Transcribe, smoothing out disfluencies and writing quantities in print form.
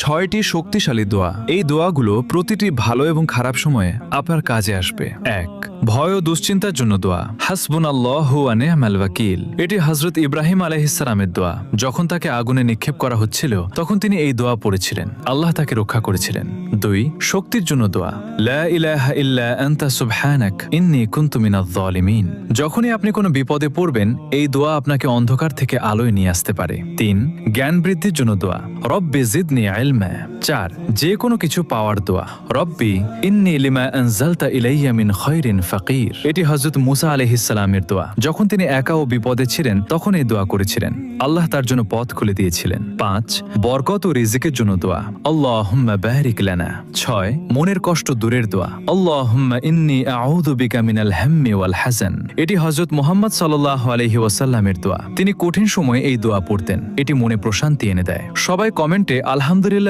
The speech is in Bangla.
6টি শক্তিশালী দোয়া। এই দোয়াগুলো প্রতিটি ভালো এবং খারাপ সময়ে আপনার কাজে আসবে। 1. ভয় ও দুশ্চিন্তার জন্য দোয়া। হাসবুনাল্লাহু ওয়া নি'মাল ওয়াকিল। এটি হযরত ইব্রাহিম আলাইহিস সালামের দোয়া। যখন তাকে আগুনে নিক্ষেপ করা হচ্ছিল তখন তিনি এই দোয়া পড়েছিলেন, আল্লাহ তাকে রক্ষা করেছিলেন। 2. শক্তির জন্য দোয়া। লা ইলাহা ইল্লা আনতা সুবহানাক ইন্নী কুনতু মিনাজ জালিমিন। যখনই আপনি কোনো বিপদে পড়বেন এই দোয়া আপনাকে অন্ধকার থেকে আলোয় নিয়ে আসতে পারে। 3. জ্ঞান বৃদ্ধির জন্য দোয়া। রব্বি জিদনি ইলমা। 4. যে কোনো কিছু পাওয়ার দোয়া। রব্বি ইন্নী লিমা আনজালতা ইলাইয়া মিন খায়রিন ফাকির। এটি হযরত মুসা আলাইহিস সালামের দোয়া। যখন তিনি একা ও বিপদে ছিলেন তখন এই দোয়া করেছিলেন, আল্লাহ তার জন্য পথ খুলে দিয়েছিলেন। 5. বরকত ও রিজিকের জন্য দোয়া। আল্লাহুম্মা বারিক লানা। 6. মনের কষ্ট দূরের দোয়া। আল্লাহুম্মা ইন্নী আউযু বিকা মিনাল হাম্মি ওয়াল হাযান। এটি হযরত মুহাম্মদ সাল্লাল্লাহু আলাইহি ওয়াসাল্লামের দোয়া। তিনি কঠিন সময়ে এই দোয়া পড়তেন, এটি মনে প্রশান্তি এনে দেয়। সবাই কমেন্টে আলহামদুলিল্লাহ